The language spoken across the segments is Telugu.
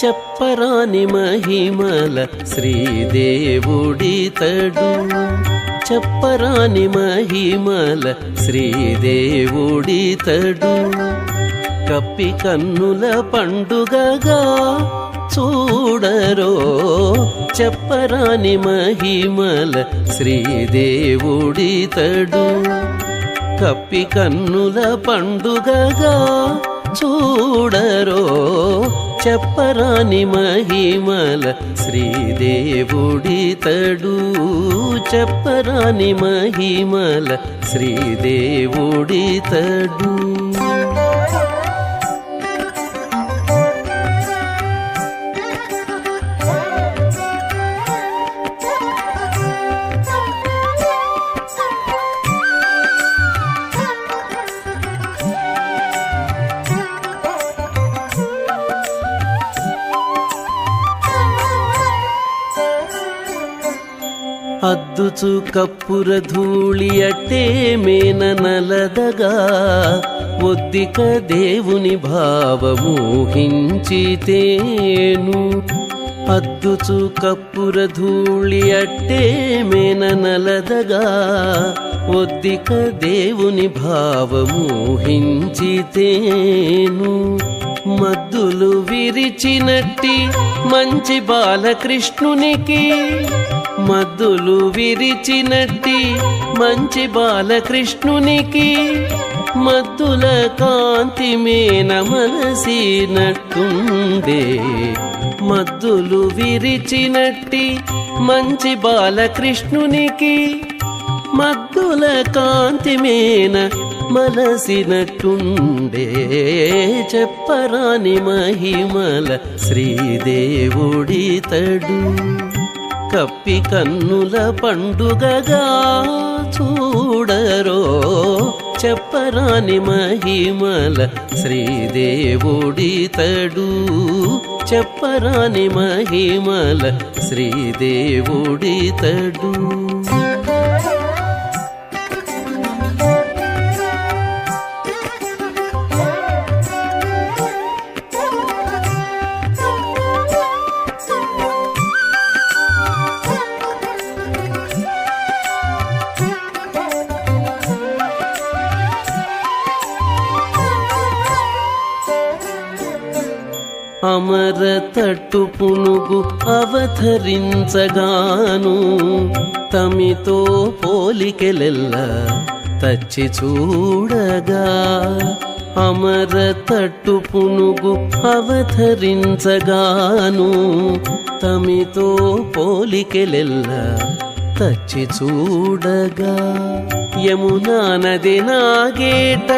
చెప్పరాని మహిమల శ్రీదేవుడితడు. చెప్పరాని మహిమల శ్రీదేవుడితడు. కప్పి కన్నుల పండుగగా చూడరో చెప్పరాని మహిమల శ్రీదేవుడితడు. కప్పి కన్నుల పండుగగా చూడరో చెప్పరాని మహిమల శ్రీదేవుడితడు. చెప్పరాని మహిమల శ్రీదేవుడితడు. అద్దుచు కప్పుర ధూళి అట్టే మేన నలదగా ఒద్దిక దేవుని భావమూహించితేను. అద్దుచు కప్పుర ధూళి అట్టే మేన నలదగా ఒద్దిక దేవుని భావమూహించితేను. మద్దులు విరిచినట్టి మంచి బాలకృష్ణునికి. మద్దులు విరిచినట్టి మంచి బాలకృష్ణునికి. మద్దుల కాంతి మేన మనసినట్టుండే. మద్దులు విరిచినట్టి మంచి బాలకృష్ణునికి. మద్దుల కాంతి మేన మలసినట్టుండే. చెప్పరాని మహిమల శ్రీదేవుడితడు. కప్పి కన్నుల పండుగగా చూడరో చెప్పరాని మహిమల శ్రీదేవుడితడు. చెప్పరాని మహిమల శ్రీదేవుడితడు. అమర తట్టు పునుగు అవతరించగాను తమితో పోలికెలెల్ల తచ్చి చూడగా. అమర తట్టు పునుగు అవతరించగాను తమితో పోలికెలెల్ల తచ్చి చూడగా. యమునా నది నాగేట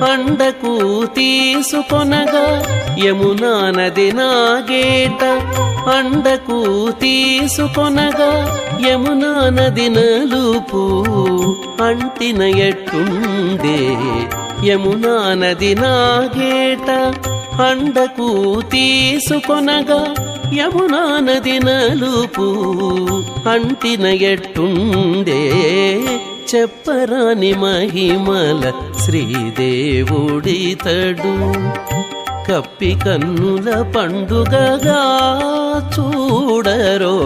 అండకు తీసుకొనగా. యమునా నది నాగేట అండకు తీసుకొనగా. యమునా నది నలుపు అంటిన ఎట్టుండే. యమునా నది నాగేట అండకు తీసుకొనగా. యమునా నది నలుపు అంటిన ఎట్టుండే. చెప్పరాని మహిమల శ్రీదేవుడితడు. కప్పి కన్నుల పండుగగా చూడరో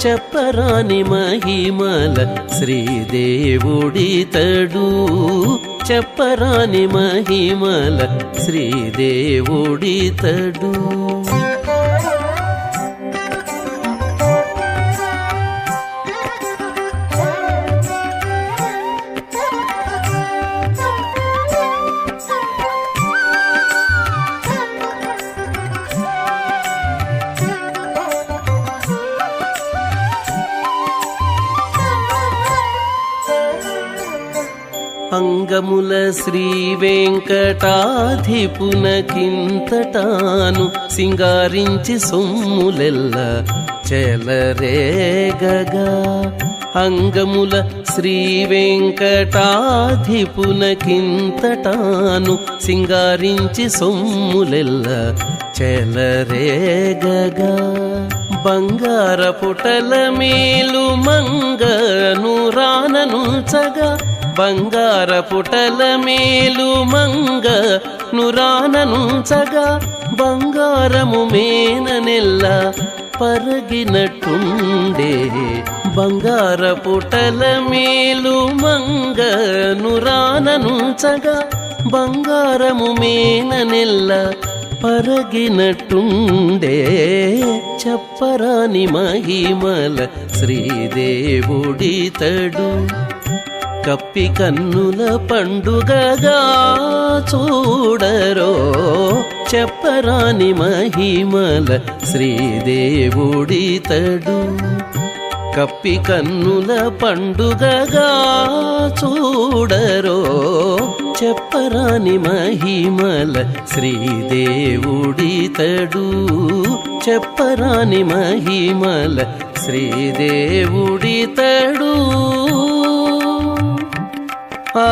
చెప్పరాని మహిమల శ్రీదేవుడితడు. చెప్పరాని మహిమల శ్రీదేవుడితడు. అంగముల శ్రీ వెంకటాధిపునకింతటాను సింగారించి సొమ్ములెల్ల చెలరేగగా. అంగముల శ్రీ వెంకటాధిపునకింతటాను సింగారించి సొమ్ములెల్ల చెలరేగగా. బంగార పుటల మేలు మంగను రాననుచగా. బంగార పుటల మేలు మంగ నురాననుంచగా బంగారము మేననెల్ల పరగినట్టుండే బంగారపుటల మేలు మంగ నురాననుంచగా బంగారము మేననెల్ల పరగినట్టుండే చెప్పరాని మహిమల శ్రీదేవుడితడు కప్పి కన్నుల పండుగగా చూడరో చెప్పరాని మహిమల శ్రీదేవుడితడు కప్పి కన్నుల పండుగగా చూడరో చెప్పరాని మహిమల శ్రీదేవుడితడు చెప్పరాని మహిమల శ్రీదేవుడితడు ఆ